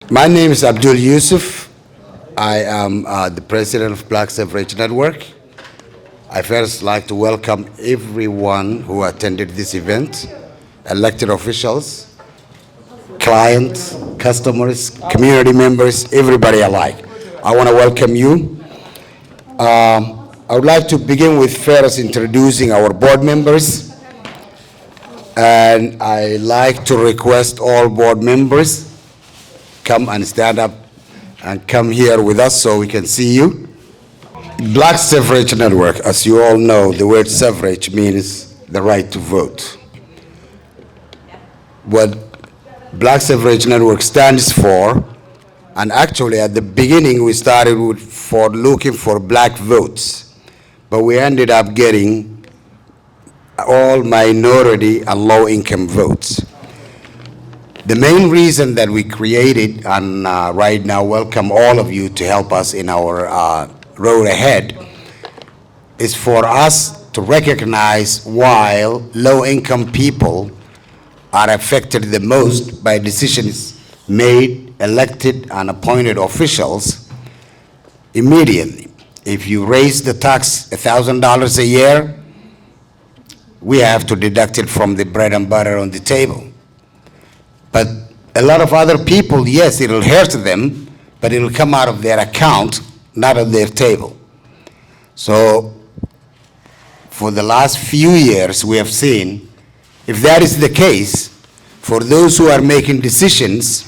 My name is Abdul Yusuf. I am the president of Black Suffrage Network. I first like to welcome everyone who attended this event, elected officials, clients, customers, community members, everybody alike. I want to welcome you. I would like to begin with first introducing our board members. And I like to request all board members come and stand up and come here with us so we can see you. Black Suffrage Network, as you all know, the word suffrage means the right to vote. What Black Suffrage Network stands for, and actually at the beginning we started for looking for black votes, but we ended up getting all minority and low-income votes. The main reason that we created, and right now welcome all of you to help us in our road ahead, is for us to recognize while low-income people are affected the most by decisions made, elected, and appointed officials immediately. If you raise the tax $1,000 a year, we have to deduct it from the bread and butter on the table. But a lot of other people, yes, it'll hurt them, but it'll come out of their account, not of their table. So for the last few years, we have seen, if that is the case, for those who are making decisions,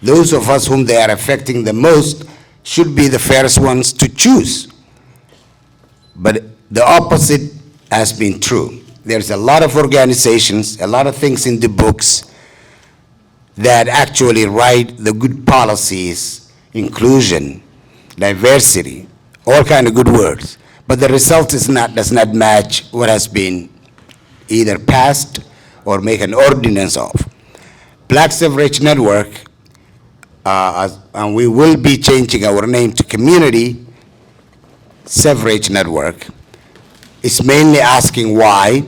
those of us whom they are affecting the most should be the first ones to choose. But the opposite has been true. There's a lot of organizations, a lot of things in the books that actually write the good policies, inclusion, diversity, all kind of good words. But the result does not match what has been either passed or make an ordinance of. Black Suffrage Network, and we will be changing our name to Community Suffrage Network, is mainly asking why,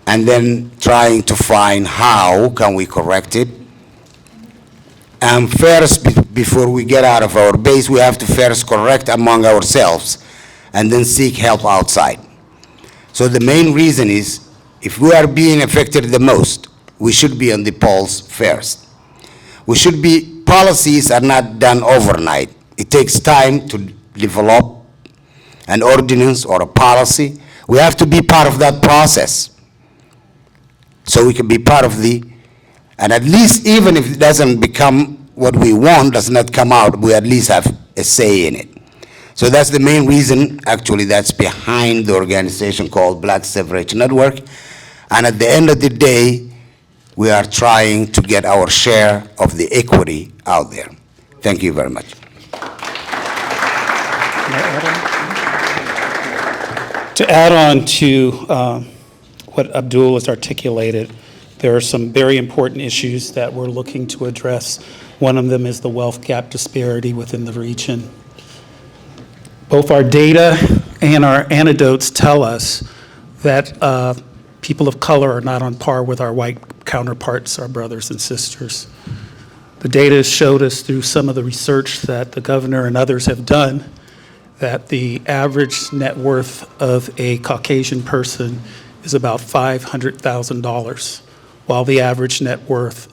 and then trying to find how can we correct it. And first, before we get out of our base, we have to first correct among ourselves and then seek help outside. So the main reason is, if we are being affected the most, we should be on the polls first. Policies are not done overnight. It takes time to develop an ordinance or a policy. We have to be part of that process, so we can be part of and at least even if it doesn't become what we want, does not come out, we at least have a say in it. So that's the main reason, actually, that's behind the organization called Black Suffrage Network. And at the end of the day, we are trying to get our share of the equity out there. Thank you very much. To add on to what Abdul has articulated, there are some very important issues that we're looking to address. One of them is the wealth gap disparity within the region. Both our data and our anecdotes tell us that people of color are not on par with our white counterparts, our brothers and sisters. The data has showed us through some of the research that the governor and others have done that the average net worth of a Caucasian person is about $500,000, while the average net worth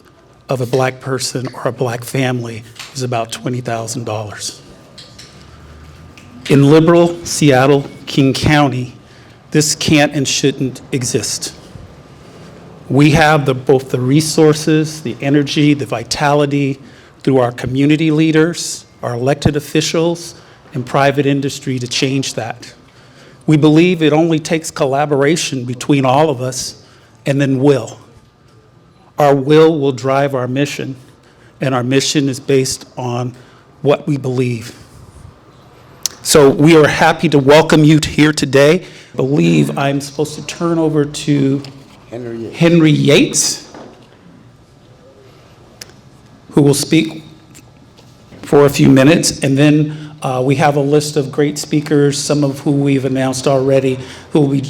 of a black person or a black family is about $20,000. In liberal Seattle, King County, this can't and shouldn't exist. We have both the resources, the energy, the vitality through our community leaders, our elected officials, and private industry to change that. We believe it only takes collaboration between all of us and then will. Our will drive our mission, and our mission is based on what we believe. So we are happy to welcome you here today. I believe I'm supposed to turn over to Henry Yates, who will speak for a few minutes, and then we have a list of great speakers, some of who we've announced already, who will be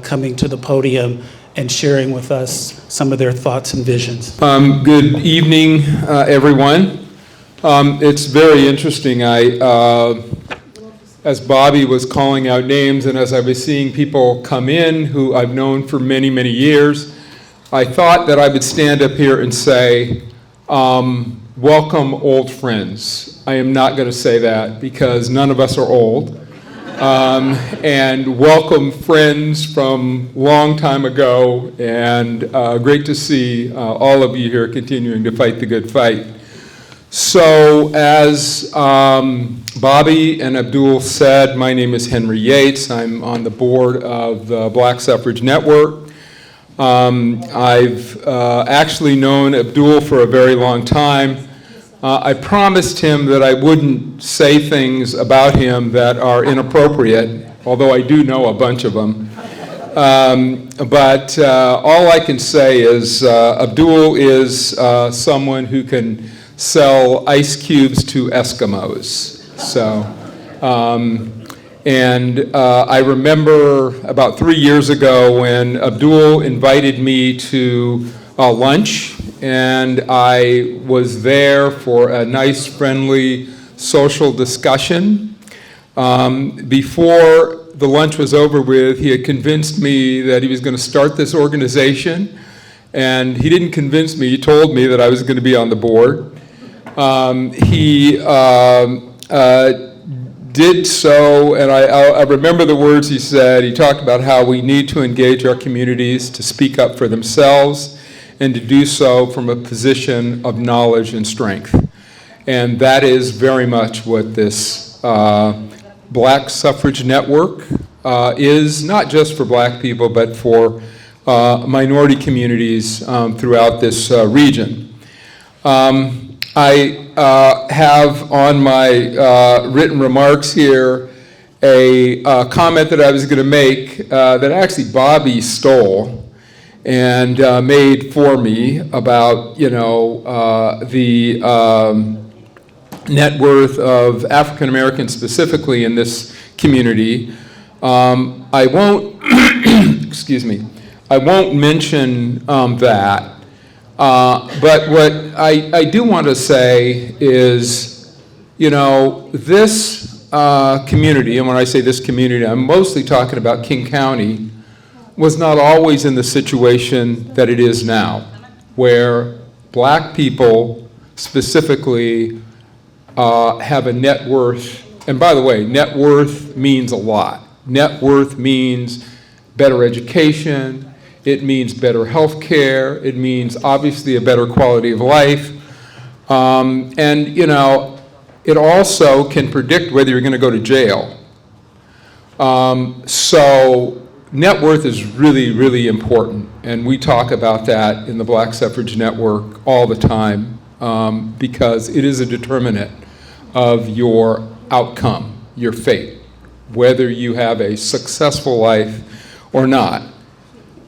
coming to the podium and sharing with us some of their thoughts and visions. Good evening, everyone. It's very interesting. As Bobby was calling out names and as I was seeing people come in who I've known for many, many years, I thought that I would stand up here and say, welcome, old friends. I am not going to say that because none of us are old. And welcome, friends from long time ago, and great to see all of you here continuing to fight the good fight. So as Bobby and Abdul said, my name is Henry Yates. I'm on the board of the Black Suffrage Network. I've actually known Abdul for a very long time. I promised him that I wouldn't say things about him that are inappropriate, although I do know a bunch of them. But all I can say is Abdul is someone who can sell ice cubes to Eskimos. So, I remember about 3 years ago when Abdul invited me to lunch, and I was there for a nice, friendly, social discussion. Before the lunch was over with, he had convinced me that he was going to start this organization, and he didn't convince me, he told me that I was going to be on the board. He did so, and I remember the words he said. He talked about how we need to engage our communities to speak up for themselves and to do so from a position of knowledge and strength. And that is very much what this Black Suffrage Network is, not just for black people, but for minority communities throughout this region. I have on my written remarks here a comment that I was going to make that actually Bobby stole and made for me about, the net worth of African Americans specifically in this community. I won't, excuse me, I won't mention that. But what I do want to say is, this community, and when I say this community, I'm mostly talking about King County, was not always in the situation that it is now, where black people specifically have a net worth, and by the way, net worth means a lot. Net worth means better education, it means better health care, it means obviously a better quality of life, and it also can predict whether you're going to go to jail. So net worth is really, really important, and we talk about that in the Black Suffrage Network all the time because it is a determinant of your outcome, your fate, whether you have a successful life or not.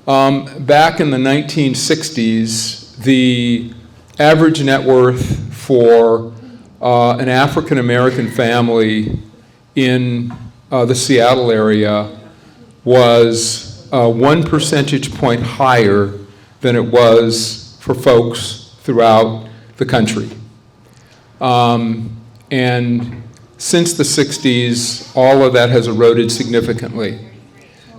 Back in the 1960s, the average net worth for an African American family in the Seattle area was 1 percentage point higher than it was for folks throughout the country. And since the 60s, all of that has eroded significantly.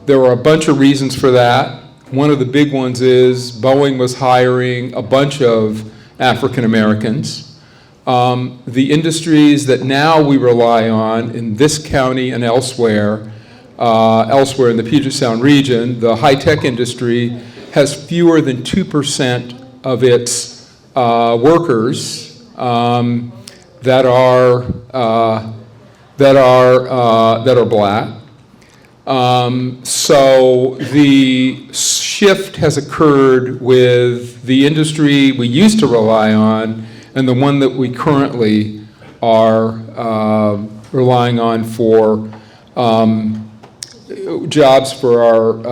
There are a bunch of reasons for that. One of the big ones is Boeing was hiring a bunch of African Americans. The industries that now we rely on in this county and elsewhere in the Puget Sound region, the high-tech industry has fewer than 2% of its workers that are black. So the shift has occurred with the industry we used to rely on and the one that we currently are relying on for jobs for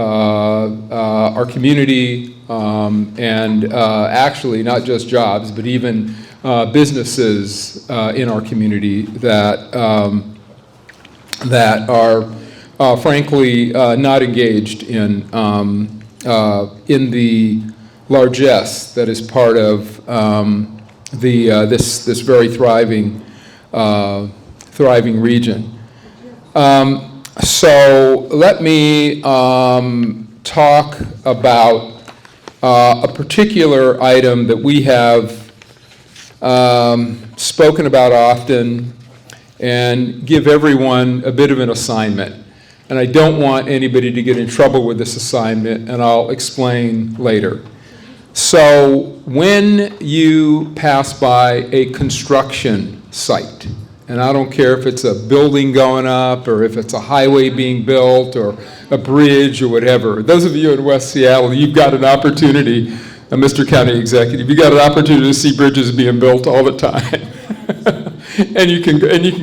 our community and actually not just jobs, but even businesses in our community that are frankly not engaged in in the largesse that is part of this very thriving region. So let me talk about a particular item that we have spoken about often and give everyone a bit of an assignment. And I don't want anybody to get in trouble with this assignment, and I'll explain later. So when you pass by a construction site, and I don't care if it's a building going up or if it's a highway being built or a bridge or whatever, those of you in West Seattle, you've got an opportunity, Mr. County Executive, you've got an opportunity to see bridges being built all the time. And you can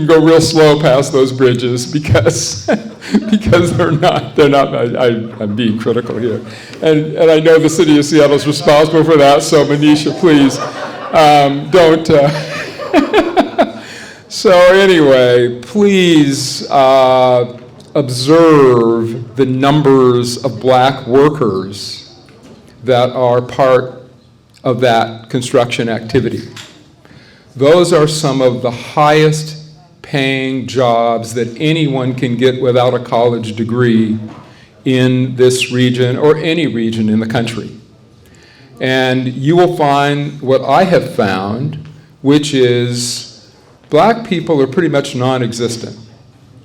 go real slow past those bridges because they're not. I'm being critical here, and I know the city of Seattle is responsible for that. So Manisha, please don't. So anyway, please observe the numbers of black workers that are part of that construction activity. Those are some of the highest paying jobs that anyone can get without a college degree in this region or any region in the country. And you will find what I have found, which is black people are pretty much non-existent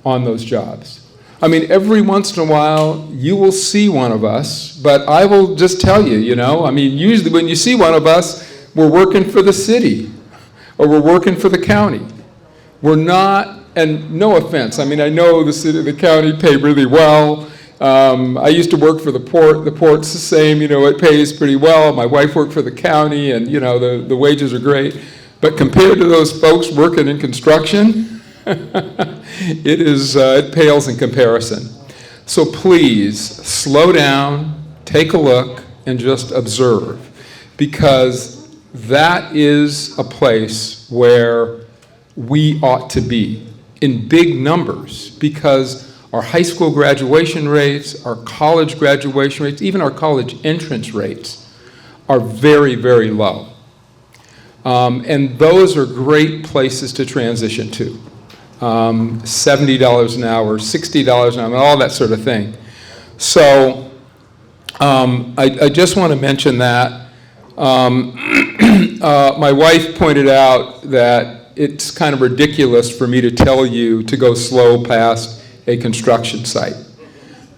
on those jobs. I mean, every once in a while you will see one of us, but I will just tell you, usually when you see one of us, we're working for the city. Or we're working for the county. We're not, and no offense, I know the city, the county pay really well. I used to work for the port. The port's the same, it pays pretty well. My wife worked for the county, and the wages are great. But compared to those folks working in construction, it pales in comparison. So please, slow down, take a look, and just observe, because that is a place where we ought to be in big numbers, because our high school graduation rates, our college graduation rates, even our college entrance rates are very, very low. And those are great places to transition to. $70 an hour, $60 an hour, all that sort of thing. So I just want to mention that. My wife pointed out that it's kind of ridiculous for me to tell you to go slow past a construction site.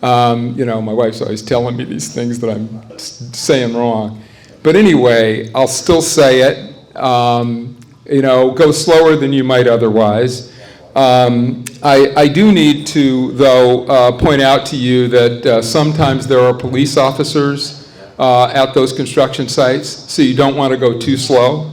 My wife's always telling me these things that I'm saying wrong. But anyway, I'll still say it. Go slower than you might otherwise. I do need to, though, point out to you that sometimes there are police officers at those construction sites, so you don't want to go too slow,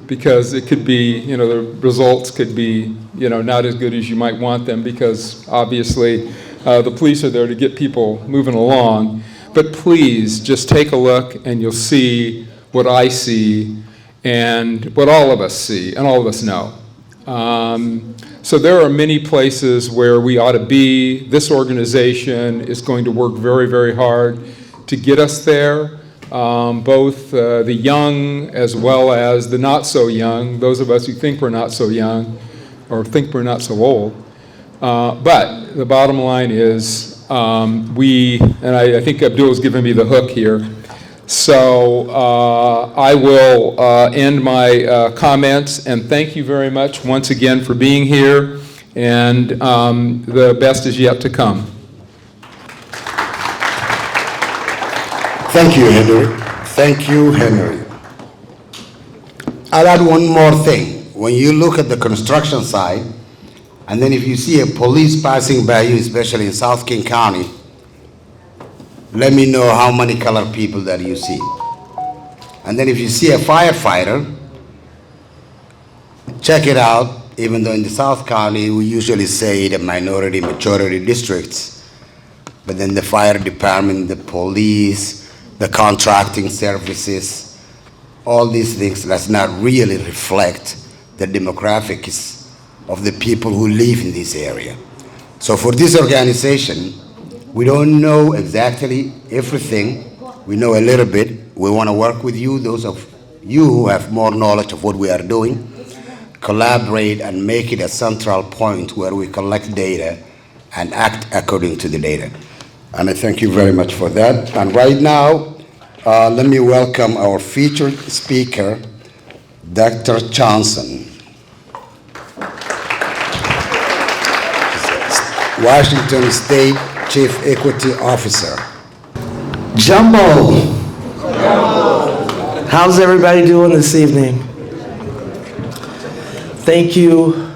because it could be, the results could be, not as good as you might want them, because obviously the police are there to get people moving along. But please, just take a look and you'll see what I see and what all of us see and all of us know. So there are many places where we ought to be. This organization is going to work very, very hard to get us there, both the young as well as the not so young, those of us who think we're not so young or think we're not so old. But the bottom line is and I think Abdul's given me the hook here, so I will end my comments, and thank you very much once again for being here, and the best is yet to come. Thank you, Henry. Thank you, Henry. I'll add one more thing. When you look at the construction site, and then if you see a police passing by you, especially in South King County, let me know how many colored people that you see. And then if you see a firefighter, check it out. Even though in the South County, we usually say the minority, majority districts, but then the fire department, the police, the contracting services, all these things does not really reflect the demographics of the people who live in this area. So for this organization, we don't know exactly everything We know a little bit. We want to work with you, those of you who have more knowledge of what we are doing, collaborate and make it a central point where we collect data and act according to the data. And I thank you very much for that. And right now, let me welcome our featured speaker, Dr. Johnson, Washington State Chief Equity Officer. Jumbo! How's everybody doing this evening? Thank you,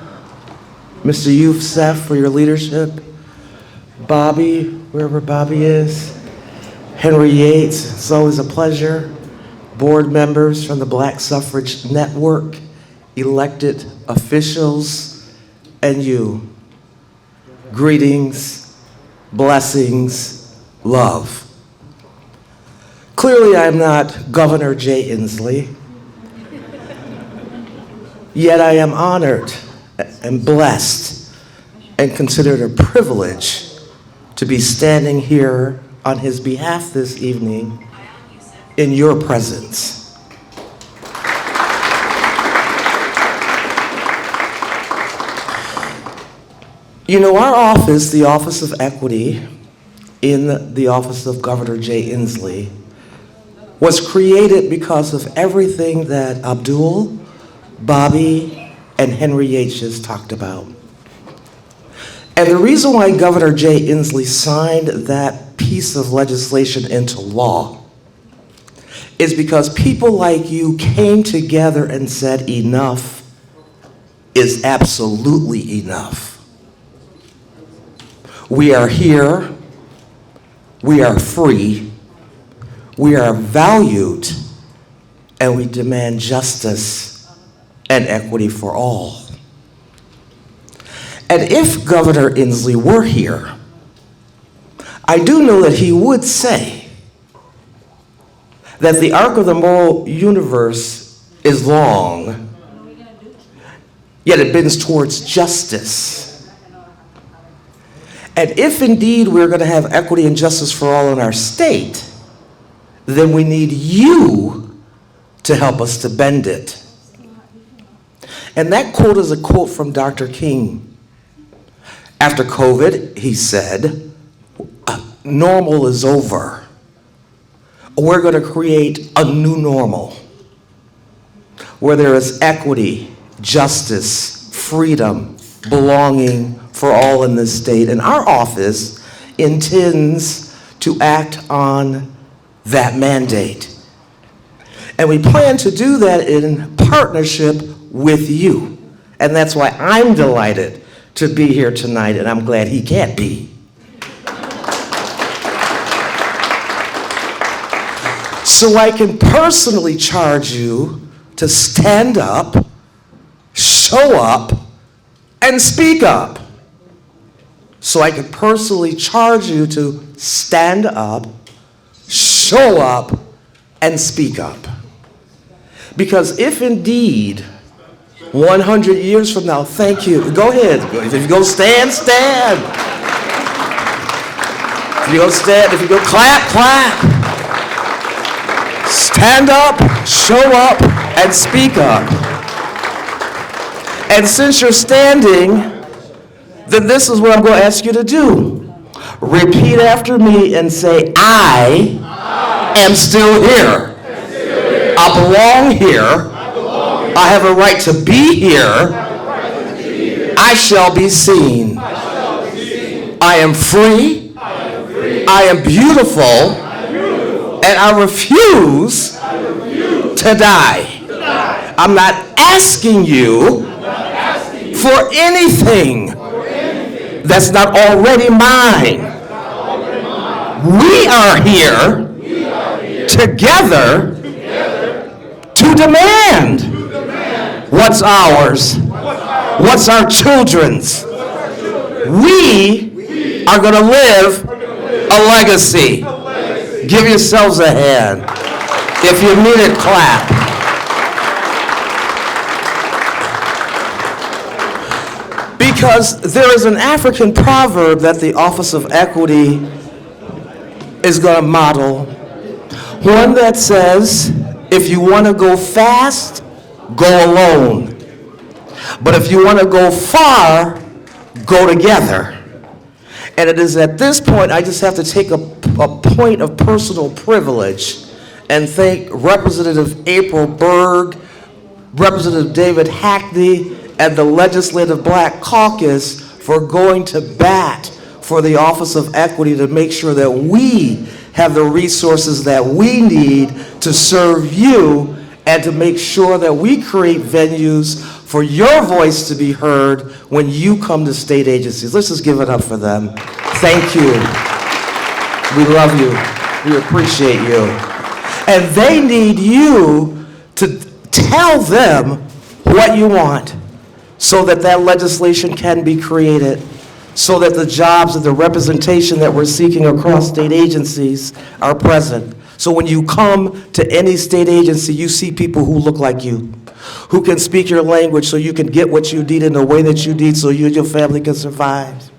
Mr. Youssef, for your leadership. Bobby, wherever Bobby is. Henry Yates, it's always a pleasure. Board members from the Black Suffrage Network, elected officials, and you. Greetings, blessings, love. Clearly, I'm not Governor Jay Inslee, yet I am honored and blessed and considered a privilege to be standing here on his behalf this evening in your presence. You know, our office, the Office of Equity, in the office of Governor Jay Inslee, was created because of everything that Abdul, Bobby, and Henry Yates just talked about. And the reason why Governor Jay Inslee signed that piece of legislation into law is because people like you came together and said enough is absolutely enough. We are here, we are free, we are valued, and we demand justice and equity for all. And if Governor Inslee were here, I do know that he would say that the arc of the moral universe is long, yet it bends towards justice. And if indeed we're going to have equity and justice for all in our state, then we need you to help us to bend it. And that quote is a quote from Dr. King. After COVID, he said, normal is over. We're going to create a new normal where there is equity, justice, freedom, belonging for all in this state. And our office intends to act on that mandate. And we plan to do that in partnership with you. And that's why I'm delighted to be here tonight, and I'm glad he can't be. So I can personally charge you to stand up, show up, and speak up. So I can personally charge you to stand up, show up, and speak up. Because if indeed 100 years from now, thank you. Go ahead. If you go stand, stand. If you go stand, if you go clap, clap. Stand up, show up, and speak up. And since you're standing, then this is what I'm going to ask you to do. Repeat after me and say, I am still here. I belong here. I have a right to be here. I shall be seen. I am free. I am beautiful. And I refuse to die. I'm not asking you for anything that's not already mine. We are here together to demand what's ours, what's our children's. We are going to live a legacy. Give yourselves a hand. If you mean it, clap. Because there is an African proverb that the Office of Equity is going to model, One that says, if you want to go fast, go alone. But if you want to go far, go together. And it is at this point I just have to take a point of personal privilege and thank Representative April Berg, Representative David Hackney, and the Legislative Black Caucus for going to bat for the Office of Equity to make sure that we have the resources that we need to serve you and to make sure that we create venues for your voice to be heard when you come to state agencies. Let's just give it up for them. Thank you. We love you. We appreciate you. And they need you to tell them what you want so that that legislation can be created, so that the jobs and the representation that we're seeking across state agencies are present. So when you come to any state agency, you see people who look like you, who can speak your language so you can get what you need in the way that you need so you and your family can survive.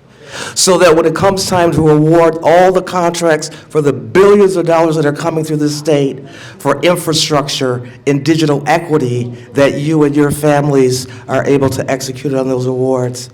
So that when it comes time to award all the contracts for the billions of dollars that are coming through the state for infrastructure in digital equity, that you and your families are able to execute on those awards.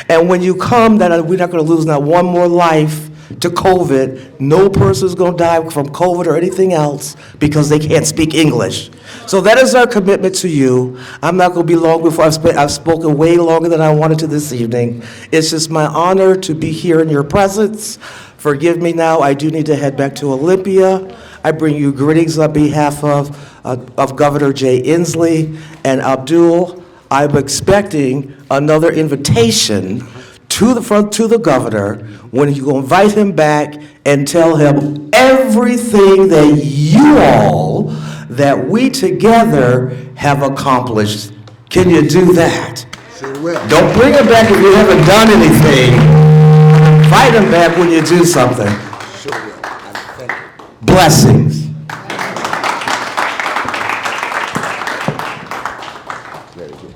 And when you come, that we're not going to lose not one more life to COVID. No person's going to die from COVID or anything else because they can't speak English. So that is our commitment to you. I'm not going to be long before I've spoken way longer than I wanted to this evening. It's just my honor to be here in your presence. Forgive me now, I do need to head back to Olympia. I bring you greetings on behalf of Governor Jay Inslee and Abdul. I'm expecting another invitation to the governor when you go invite him back and tell him everything that you all, that we together have accomplished. Can you do that? Sure will. Don't bring him back if you haven't done anything. Invite him back when you do something. Sure will. Thank you. Blessings.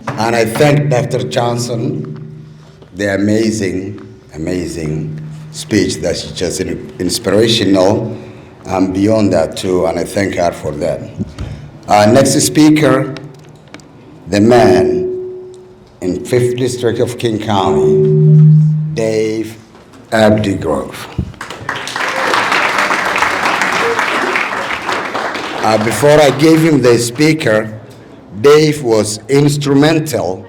And I thank Dr. Johnson, the amazing speech that she just inspirational, and beyond that too, and I thank her for that. Next speaker, the man in 5th District of King County, Dave Abdigrove. Before I gave him the speaker, Dave was instrumental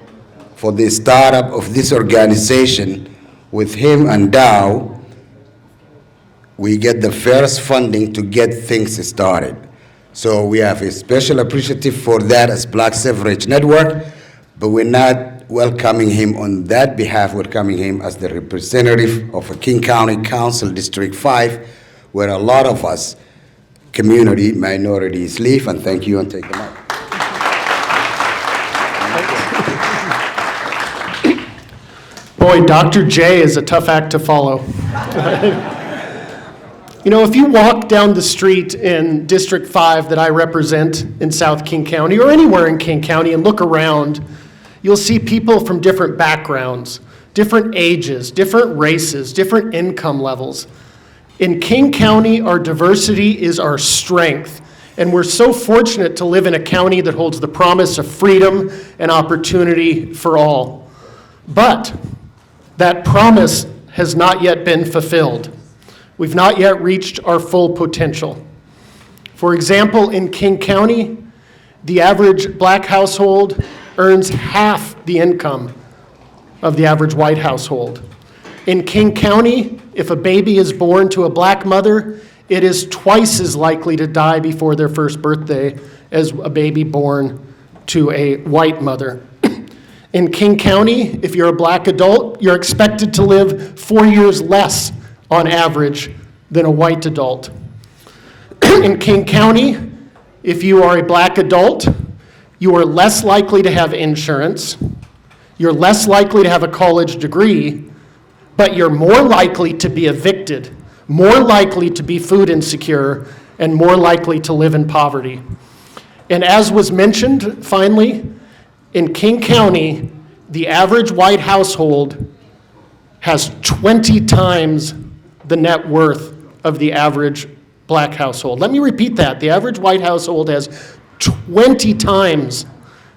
for the startup of this organization. With him and Dow, we get the first funding to get things started. So we have a special appreciative for that as Black Suffrage Network, but we're not welcoming him on that behalf. We're welcoming him as the representative of a King County Council District 5, where a lot of us community minorities live, and thank you, and take the mic. Boy, Dr. J is a tough act to follow. You know, if you walk down the street in District 5 that I represent in South King County, or anywhere in King County, and look around, you'll see people from different backgrounds, different ages, different races, different income levels. In King County, our diversity is our strength, and we're so fortunate to live in a county that holds the promise of freedom and opportunity for all. But that promise has not yet been fulfilled. We've not yet reached our full potential. For example, in King County, the average Black household earns half the income of the average white household. In King County, if a baby is born to a Black mother, it is twice as likely to die before their first birthday as a baby born to a white mother. In King County, if you're a Black adult, you're expected to live 4 years less on average than a white adult. In King County, if you are a Black adult, you are less likely to have insurance, you're less likely to have a college degree, but you're more likely to be evicted, more likely to be food insecure, and more likely to live in poverty. And as was mentioned, finally, in King County, the average white household has 20 times the net worth of the average black household. Let me repeat that. The average white household has 20 times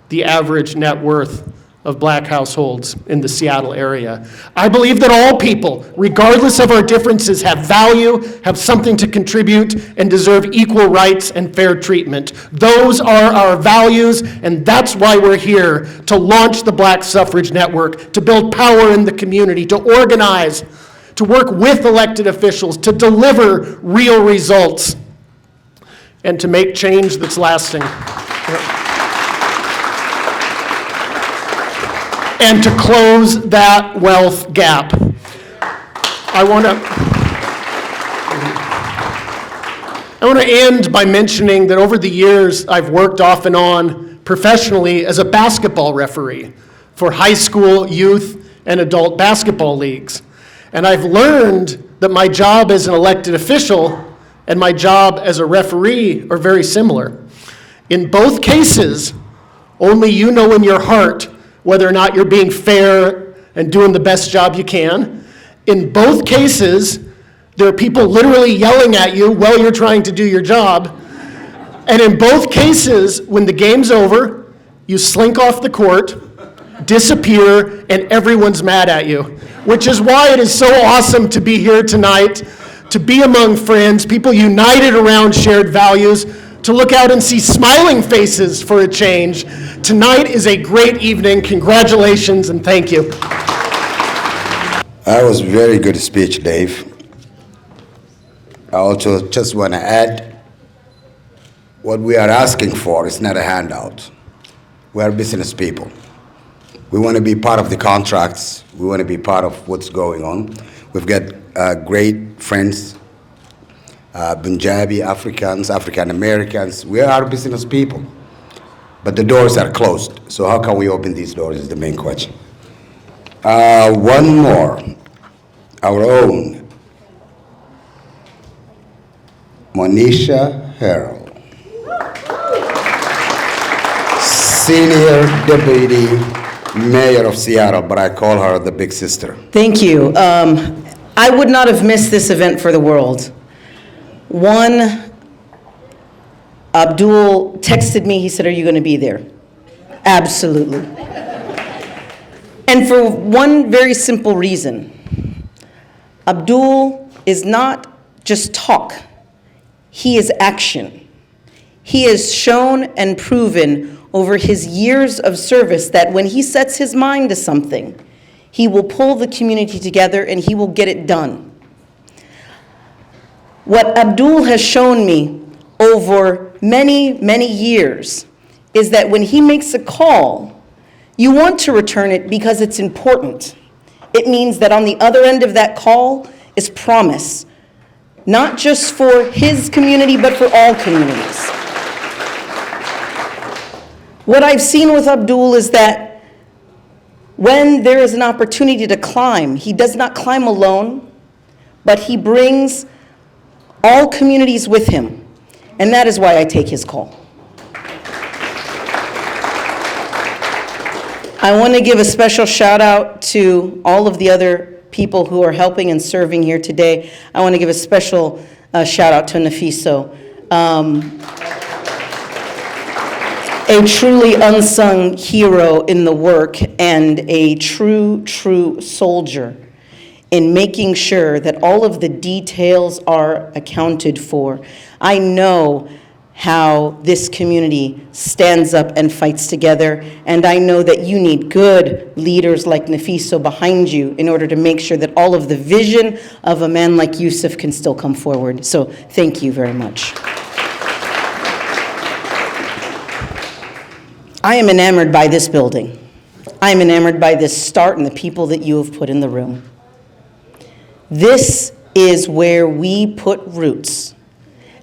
the average net worth of black households in the Seattle area. I believe that all people, regardless of our differences, have value, have something to contribute, and deserve equal rights and fair treatment. Those are our values, and that's why we're here, to launch the Black Suffrage Network, to build power in the community, to organize, to work with elected officials, to deliver real results, and to make change that's lasting. And to close that wealth gap. I want to end by mentioning that over the years, I've worked off and on professionally as a basketball referee for high school, youth, and adult basketball leagues. And I've learned that my job as an elected official and my job as a referee are very similar. In both cases, only you know in your heart whether or not you're being fair and doing the best job you can. In both cases, there are people literally yelling at you while you're trying to do your job. And in both cases, when the game's over, you slink off the court, disappear, and everyone's mad at you. Which is why it is so awesome to be here tonight, to be among friends, people united around shared values, to look out and see smiling faces for a change. Tonight is a great evening. Congratulations and thank you. That was very good speech, Dave. I also just want to add, what we are asking for is not a handout. We are business people. We want to be part of the contracts. We want to be part of what's going on. We've got great friends, Punjabi, Africans, African Americans. We are business people. But the doors are closed. So how can we open these doors is the main question. One more. Our own Monisha Harrell, Senior Deputy Mayor of Seattle, but I call her the big sister. Thank you. I would not have missed this event for the world. One, Abdul texted me, he said, "Are you going to be there?" Absolutely. And for one very simple reason. Abdul is not just talk, he is action. He has shown and proven over his years of service that when he sets his mind to something, he will pull the community together and he will get it done. What Abdul has shown me over many, many years is that when he makes a call, you want to return it because it's important. It means that on the other end of that call is promise, not just for his community, but for all communities. What I've seen with Abdul is that when there is an opportunity to climb, he does not climb alone, but he brings all communities with him. And that is why I take his call. I want to give a special shout out to all of the other people who are helping and serving here today. I want to give a special shout out to Nafiso, a truly unsung hero in the work and a true soldier in making sure that all of the details are accounted for. I know how this community stands up and fights together, and I know that you need good leaders like Nafiso behind you in order to make sure that all of the vision of a man like Yusuf can still come forward. So thank you very much. I am enamored by this building. I am enamored by this start and the people that you have put in the room. This is where we put roots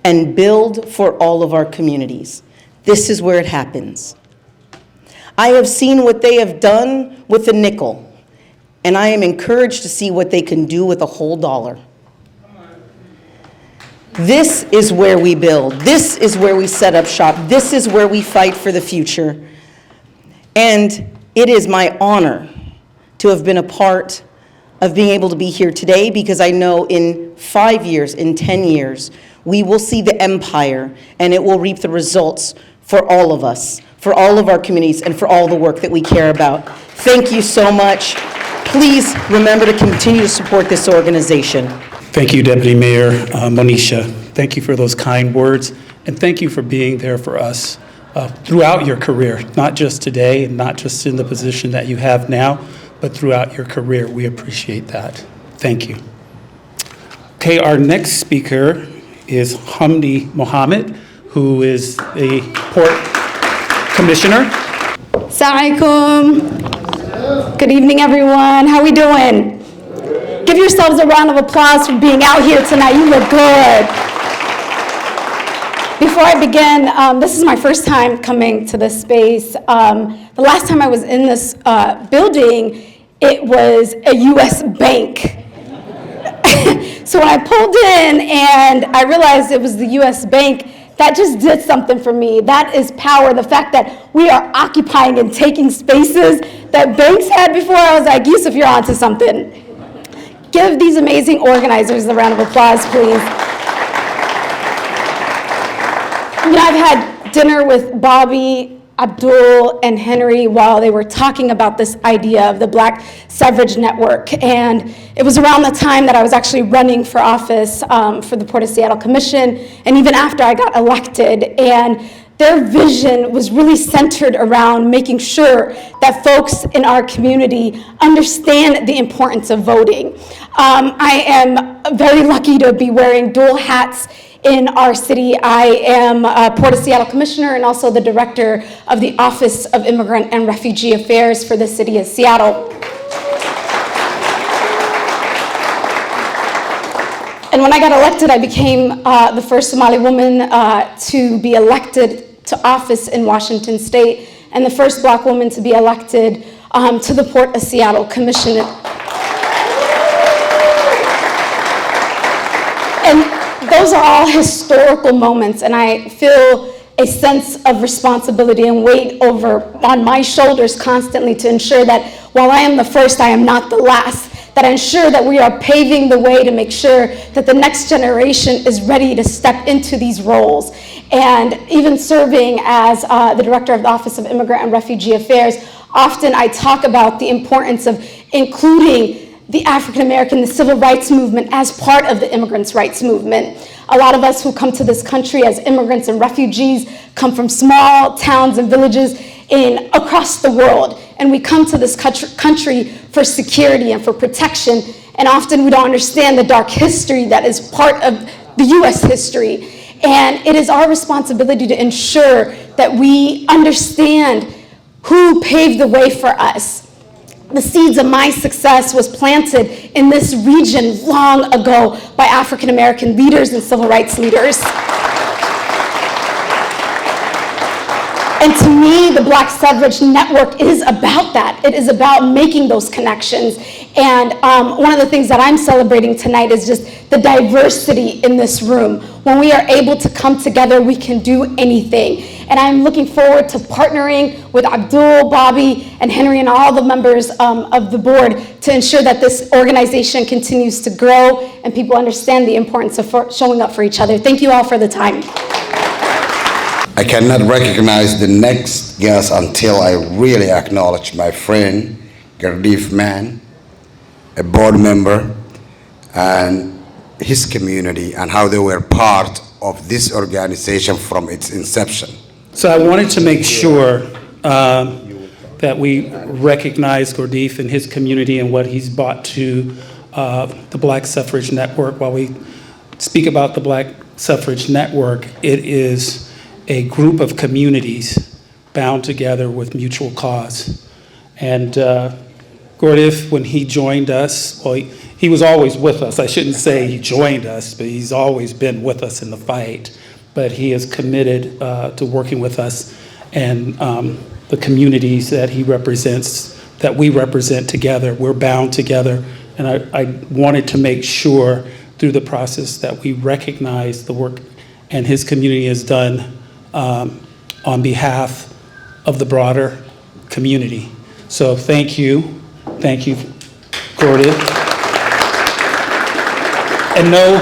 and build for all of our communities. This is where it happens. I have seen what they have done with a nickel, and I am encouraged to see what they can do with a whole dollar. This is where we build. This is where we set up shop. This is where we fight for the future. And it is my honor to have been a part of being able to be here today, because I know in 5 years, in 10 years, we will see the empire, and it will reap the results for all of us, for all of our communities, and for all the work that we care about. Thank you so much. Please remember to continue to support this organization. Thank you, Deputy Mayor Monisha. Thank you for those kind words, and thank you for being there for us throughout your career, not just today, and not just in the position that you have now, but throughout your career. We appreciate that. Thank you. Okay, our next speaker is Hamdi Mohammed, who is a Port Commissioner. Assalamualaikum. Good evening, everyone. How we doing? Give yourselves a round of applause for being out here tonight. You look good. Before I begin, this is my first time coming to this space. The last time I was in this building, it was a U.S. bank. So when I pulled in and I realized it was the U.S. bank, that just did something for me. That is power. The fact that we are occupying and taking spaces that banks had before, I was like, Yusuf, you're onto something. Give these amazing organizers a round of applause, please. You know, I've had dinner with Bobby, Abdul, and Henry while they were talking about this idea of the Black Suffrage Network. And it was around the time that I was actually running for office for the Port of Seattle Commission, and even after I got elected. And their vision was really centered around making sure that folks in our community understand the importance of voting. I am very lucky to be wearing dual hats in our city. I am a Port of Seattle Commissioner and also the Director of the Office of Immigrant and Refugee Affairs for the City of Seattle. And when I got elected, I became the first Somali woman to be elected to office in Washington State, and the first Black woman to be elected to the Port of Seattle Commission. And those are all historical moments, and I feel a sense of responsibility and weight on my shoulders constantly to ensure that while I am the first, I am not the last. That I ensure that we are paving the way to make sure that the next generation is ready to step into these roles. And even serving as the Director of the Office of Immigrant and Refugee Affairs, often I talk about the importance of including the African American, the civil rights movement as part of the immigrants' rights movement. A lot of us who come to this country as immigrants and refugees come from small towns and villages across the world. And we come to this country for security and for protection. And often we don't understand the dark history that is part of the US history. And it is our responsibility to ensure that we understand who paved the way for us. The seeds of my success was planted in this region long ago by African American leaders and civil rights leaders. And to me, the Black Suffrage Network is about that. It is about making those connections. And one of the things that I'm celebrating tonight is just the diversity in this room. When we are able to come together, we can do anything. And I'm looking forward to partnering with Abdul, Bobby, and Henry, and all the members of the board to ensure that this organization continues to grow and people understand the importance of showing up for each other. Thank you all for the time. I cannot recognize the next guest until I really acknowledge my friend, Gardif Man, a board member, and his community, and how they were part of this organization from its inception. So I wanted to make sure that we recognize Gurdjieff and his community and what he's brought to the Black Suffrage Network. While we speak about the Black Suffrage Network, it is a group of communities bound together with mutual cause. And Gurdjieff, when he joined us, well, he was always with us. I shouldn't say he joined us, but he's always been with us in the fight. But he is committed to working with us and the communities that he represents, that we represent together. We're bound together. And I wanted to make sure through the process that we recognize the work and his community has done on behalf of the broader community. So thank you, Gurdjieff. And know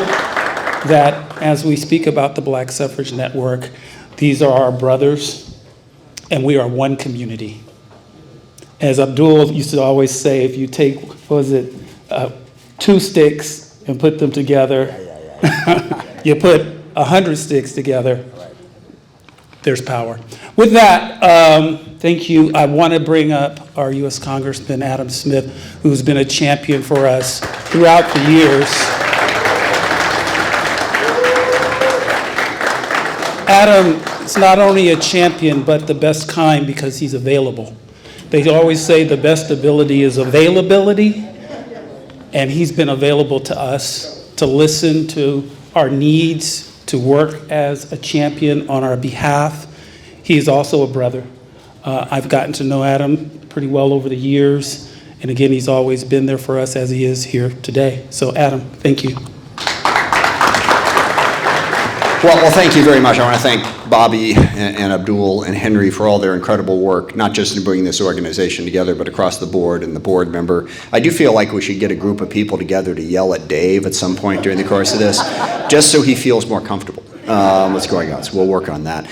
that as we speak about the Black Suffrage Network, these are our brothers, and we are one community. As Abdul used to always say, if you take, what was it, 2 sticks and put them together, you put 100 sticks together, there's power. With that, thank you. I want to bring up our U.S. Congressman Adam Smith, who's been a champion for us throughout the years. Adam is not only a champion, but the best kind because he's available. They always say the best ability is availability, and he's been available to us to listen to our needs, to work as a champion on our behalf. He is also a brother. I've gotten to know Adam pretty well over the years, and again, he's always been there for us as he is here today. So Adam, thank you. Well, thank you very much. I want to thank Bobby and Abdul and Henry for all their incredible work, not just in bringing this organization together, but across the board and the board member. I do feel like we should get a group of people together to yell at Dave at some point during the course of this, just so he feels more comfortable. What's going on? So we'll work on that.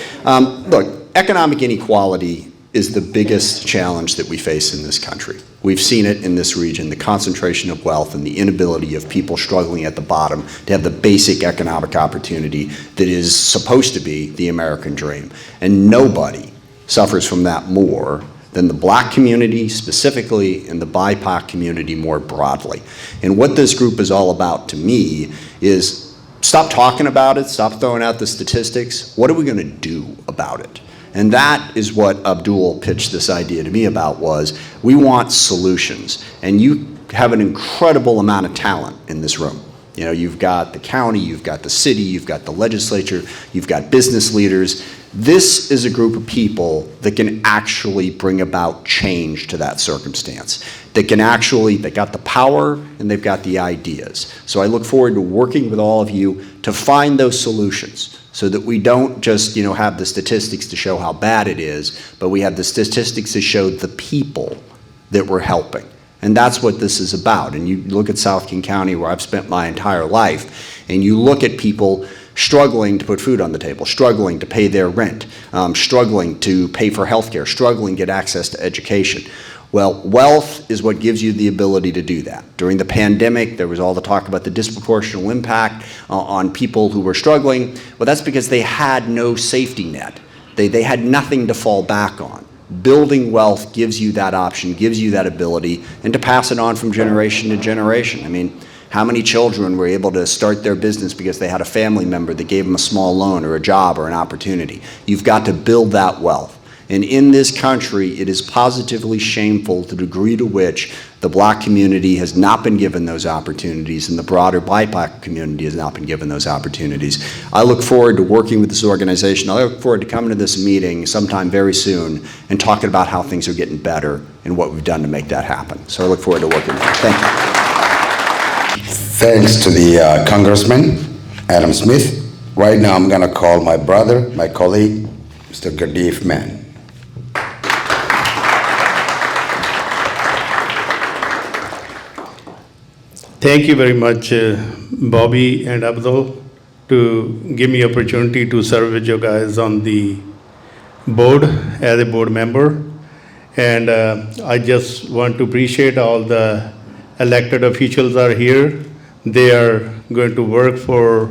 Look, economic inequality is the biggest challenge that we face in this country. We've seen it in this region, the concentration of wealth and the inability of people struggling at the bottom to have the basic economic opportunity that is supposed to be the American dream. And nobody suffers from that more than the Black community specifically and the BIPOC community more broadly. And what this group is all about to me is stop talking about it, stop throwing out the statistics. What are we going to do about it? And that is what Abdul pitched this idea to me about was, we want solutions. And you have an incredible amount of talent in this room. You know, you've got the county, you've got the city, you've got the legislature, you've got business leaders. This is a group of people that can actually bring about change to that circumstance. They got the power and they've got the ideas. So I look forward to working with all of you to find those solutions so that we don't just, have the statistics to show how bad it is, but we have the statistics to show the people that we're helping. And that's what this is about. And you look at South King County, where I've spent my entire life, and you look at people struggling to put food on the table, struggling to pay their rent, struggling to pay for health care, struggling to get access to education. Well, wealth is what gives you the ability to do that. During the pandemic, there was all the talk about the disproportional impact on people who were struggling. Well, that's because they had no safety net. They had nothing to fall back on. Building wealth gives you that option, gives you that ability, and to pass it on from generation to generation. I mean, how many children were able to start their business because they had a family member that gave them a small loan or a job or an opportunity? You've got to build that wealth. And in this country, it is positively shameful the degree to which the Black community has not been given those opportunities and the broader BIPOC community has not been given those opportunities. I look forward to working with this organization. I look forward to coming to this meeting sometime very soon and talking about how things are getting better and what we've done to make that happen. So I look forward to working with you. Thank you. Thanks to the Congressman, Adam Smith. Right now I'm going to call my brother, my colleague, Mr. Gurdjieff Mann. Thank you very much, Bobby and Abdul, to give me opportunity to serve with you guys on the board as a board member. And I just want to appreciate all the elected officials are here. They are going to work for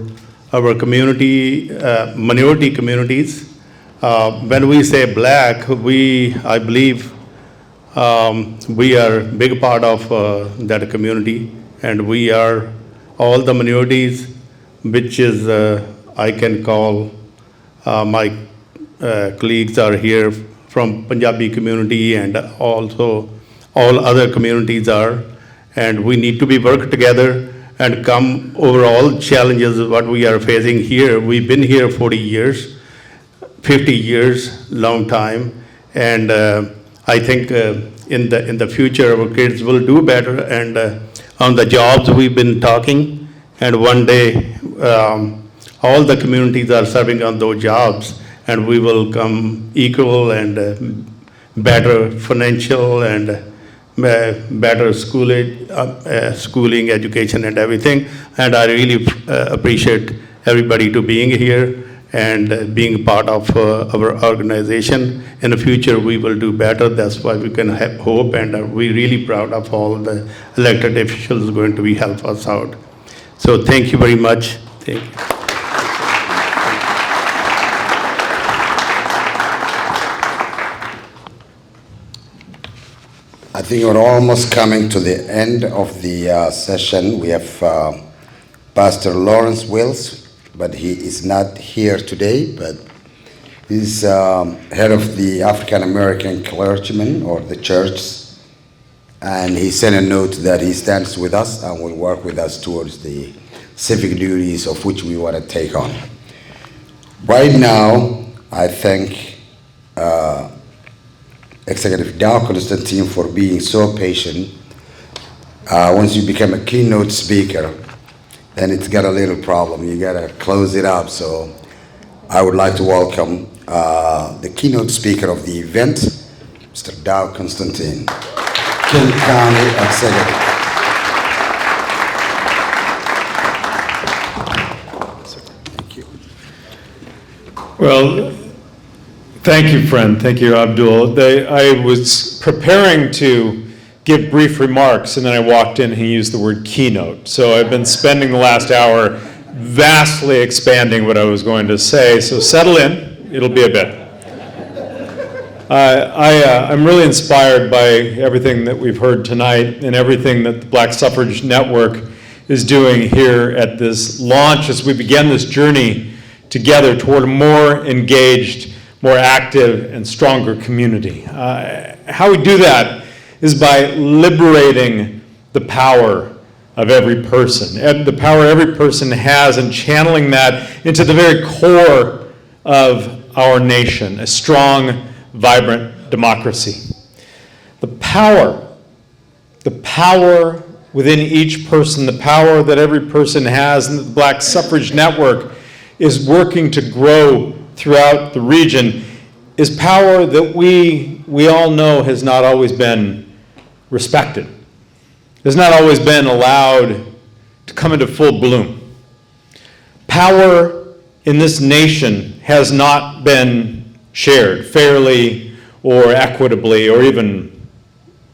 our community, minority communities. When we say Black, I believe we are a big part of that community. And we are all the minorities, which is I can call my colleagues are here from Punjabi community and also all other communities are. And we need to be work together and come over all challenges what we are facing here. We've been here 40 years, 50 years, long time. And I think in the future our kids will do better. And on the jobs we've been talking, and one day all the communities are serving on those jobs, and we will come equal and better financial and better schooling, education and everything. And I really appreciate everybody to being here and being part of our organization. In the future, we will do better. That's why we can have hope, and we're really proud of all the elected officials going to be help us out. So thank you very much. Thank you. I think we're almost coming to the end of the session. We have Pastor Lawrence Wills, but he is not here today, but he's head of the African American clergymen or the church, and he sent a note that he stands with us and will work with us towards the civic duties of which we want to take on. Right now, I thank Executive Dow Constantine for being so patient. Once you become a keynote speaker, then it's got a little problem. You got to close it up. So I would like to welcome the keynote speaker of the event, Mr. Dow Constantine, King County Executive. Thank you. Well, thank you, friend. Thank you, Abdul. I was preparing to give brief remarks, and then I walked in and he used the word keynote. So I've been spending the last hour vastly expanding what I was going to say. So settle in. It'll be a bit. I'm really inspired by everything that we've heard tonight and everything that the Black Suffrage Network is doing here at this launch as we begin this journey together toward a more engaged, more active, and stronger community. How we do that is by liberating the power of every person, and the power every person has, and channeling that into the very core of our nation, a strong, vibrant democracy. The power within each person, the power that every person has, and the Black Suffrage Network is working to grow throughout the region, is power that we all know has not always been respected, has not always been allowed to come into full bloom. Power in this nation has not been shared fairly or equitably or even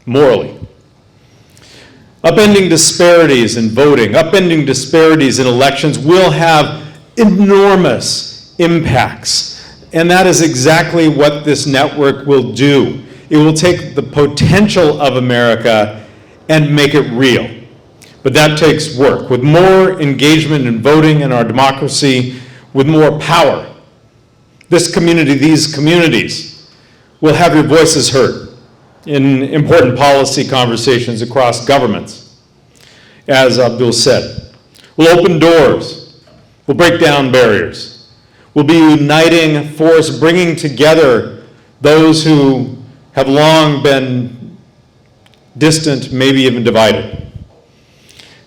morally. Upending disparities in voting, upending disparities in elections will have enormous impacts. And that is exactly what this network will do. It will take the potential of America and make it real. But that takes work. With more engagement in voting in our democracy, with more power, this community, these communities, will have your voices heard in important policy conversations across governments. As Abdul said, we'll open doors, we'll break down barriers, we'll be a uniting force, bringing together those who have long been distant, maybe even divided.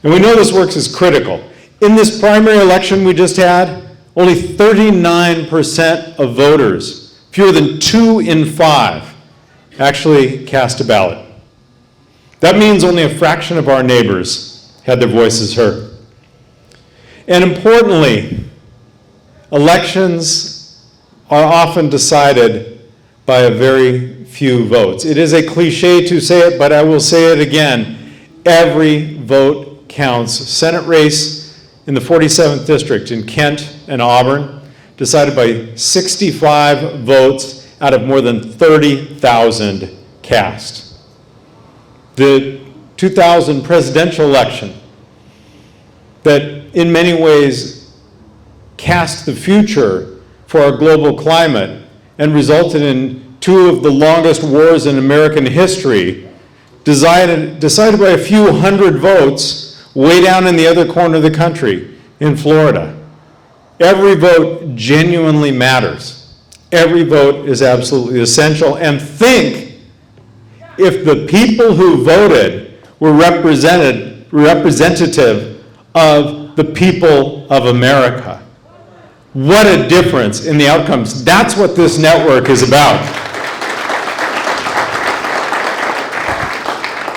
And we know this work is critical. In this primary election we just had, only 39% of voters, fewer than 2 in 5, actually cast a ballot. That means only a fraction of our neighbors had their voices heard. And importantly, elections are often decided by a very few votes. It is a cliche to say it, but I will say it again. Every vote counts. Senate race in the 47th district in Kent and Auburn, decided by 65 votes out of more than 30,000 cast. The 2000 presidential election that in many ways cast the future for our global climate and resulted in 2 of the longest wars in American history, decided by a few hundred votes way down in the other corner of the country in Florida. Every vote genuinely matters. Every vote is absolutely essential. And think if the people who voted were representative of the people of America. What a difference in the outcomes. That's what this network is about.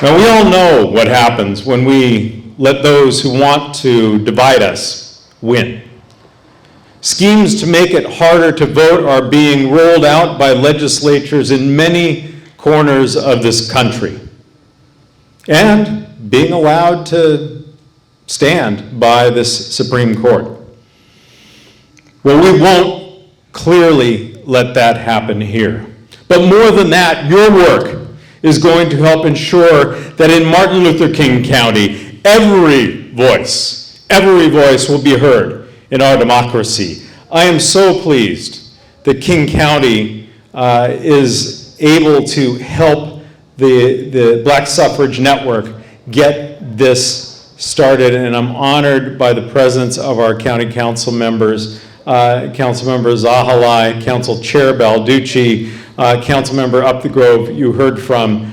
Now, we all know what happens when we let those who want to divide us win. Schemes to make it harder to vote are being rolled out by legislatures in many corners of this country, and being allowed to stand by this Supreme Court. Well, we won't clearly let that happen here. But more than that, your work is going to help ensure that in Martin Luther King County, every voice will be heard in our democracy. I am so pleased that King County is able to help the Black Suffrage Network get this started, and I'm honored by the presence of our county council members, Councilmember Zahalai, Council Chair Balducci, Councilmember Up the Grove you heard from.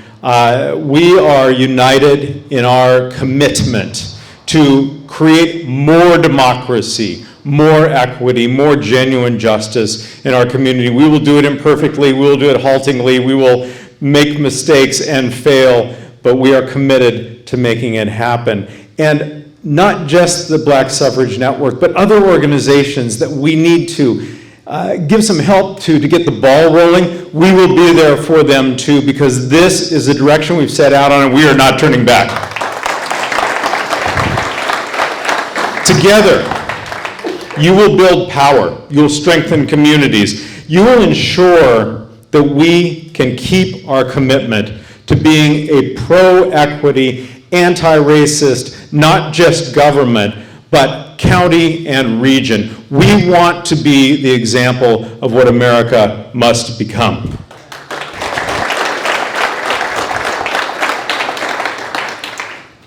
We are united in our commitment to create more democracy, more equity, more genuine justice in our community. We will do it imperfectly, we will do it haltingly, we will make mistakes and fail, but we are committed to making it happen. And not just the Black Suffrage Network, but other organizations that we need to give some help to get the ball rolling. We will be there for them too, because this is the direction we've set out on and we are not turning back. Together, you will build power, you will strengthen communities, you will ensure that we can keep our commitment to being a pro-equity, anti-racist, not just government, but county and region. We want to be the example of what America must become.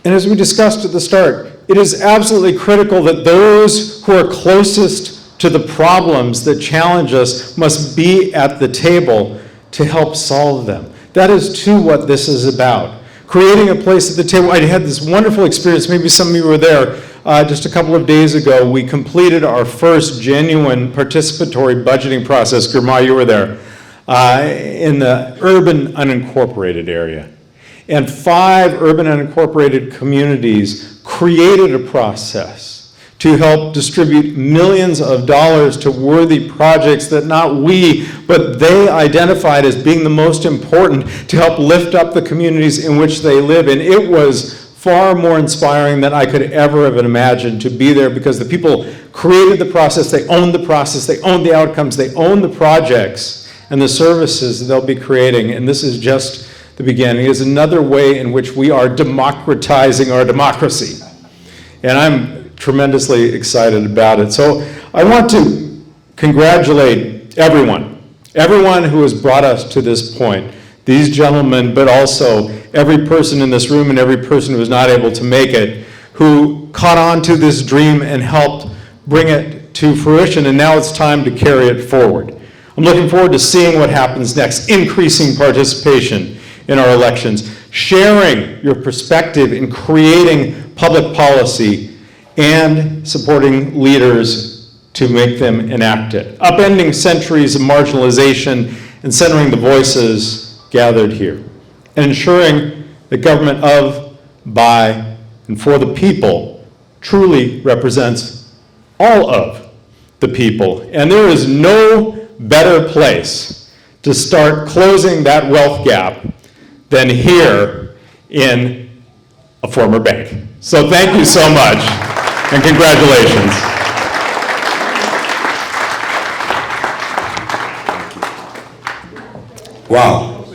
And as we discussed at the start, it is absolutely critical that those who are closest to the problems that challenge us must be at the table to help solve them. That is too what this is about. Creating a place at the table. I had this wonderful experience, maybe some of you were there, just a couple of days ago. We completed our first genuine participatory budgeting process, Girma, you were there, in the urban unincorporated area. And 5 urban unincorporated communities created a process to help distribute millions of dollars to worthy projects that not we, but they identified as being the most important to help lift up the communities in which they live. And it was far more inspiring than I could ever have imagined to be there, because the people created the process, they owned the process, they owned the outcomes, they owned the projects and the services that they'll be creating. And this is just the beginning. It is another way in which we are democratizing our democracy. And I'm tremendously excited about it. So I want to congratulate everyone who has brought us to this point, these gentlemen, but also every person in this room and every person who was not able to make it, who caught on to this dream and helped bring it to fruition, and now it's time to carry it forward. I'm looking forward to seeing what happens next, increasing participation in our elections, sharing your perspective in creating public policy, and supporting leaders to make them enact it, upending centuries of marginalization and centering the voices gathered here, and ensuring that government of, by, and for the people truly represents all of the people. And there is no better place to start closing that wealth gap than here in a former bank. So thank you so much, and congratulations. Wow.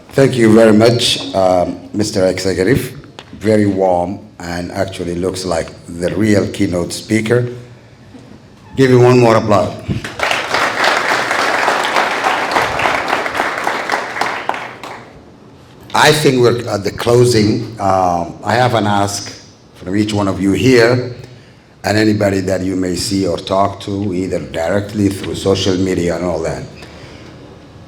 Thank you very much, Mr. Executive. Very warm and actually looks like the real keynote speaker. Give him one more applause. I think we're at the closing. I have an ask from each one of you here and anybody that you may see or talk to, either directly through social media and all that.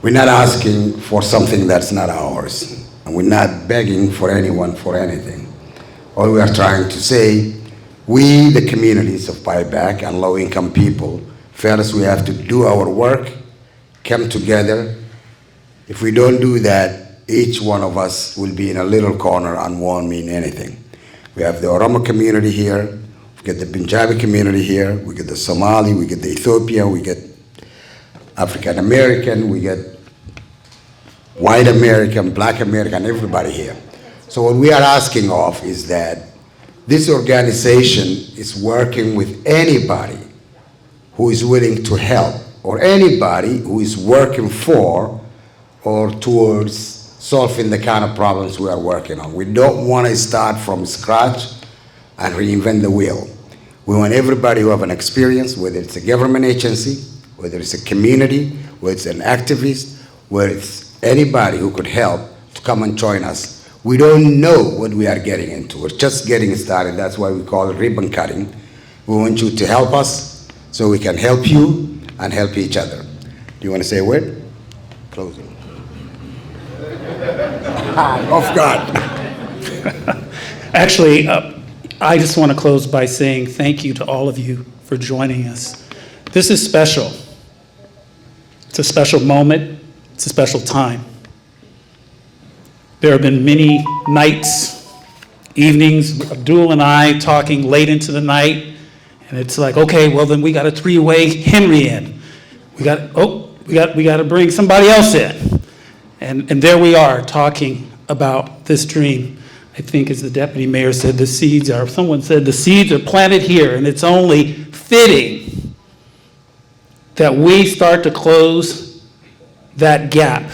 We're not asking for something that's not ours, and we're not begging for anyone for anything. All we are trying to say, we, the communities of buyback and low-income people, first we have to do our work, come together. If we don't do that, each one of us will be in a little corner and won't mean anything. We have the Oromo community here. We've get the Punjabi community here, we get the Somali, we get the Ethiopia, we get African American, we get white American, black American, everybody here. So what we are asking of is that this organization is working with anybody who is willing to help, or anybody who is working for or towards solving the kind of problems we are working on. We don't want to start from scratch and reinvent the wheel. We want everybody who have an experience, whether it's a government agency, whether it's a community, whether it's an activist, whether it's anybody who could help, to come and join us. We don't know what we are getting into. We're just getting started. That's why we call it ribbon cutting. We want you to help us so we can help you and help each other. Do you want to say a word? Closing. Off guard. Actually, I just want to close by saying thank you to all of you for joining us. This is special. It's a special moment. It's a special time. There have been many nights, evenings, Abdul and I talking late into the night, and it's like, okay, well then we got a three-way Henry in. We got to bring somebody else in. And there we are talking about this dream. I think, as the deputy mayor said, someone said the seeds are planted here, and it's only fitting that we start to close that gap,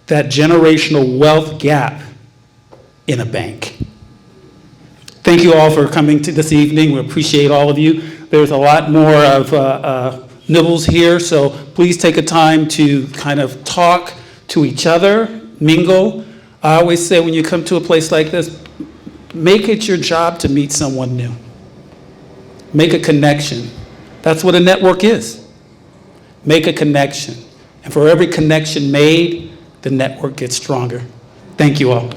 that generational wealth gap in a bank. Thank you all for coming to this evening. We appreciate all of you. There's a lot more of nibbles here, so please take a time to kind of talk to each other, mingle. I always say when you come to a place like this, make it your job to meet someone new. Make a connection. That's what a network is. Make a connection. And for every connection made, the network gets stronger. Thank you all.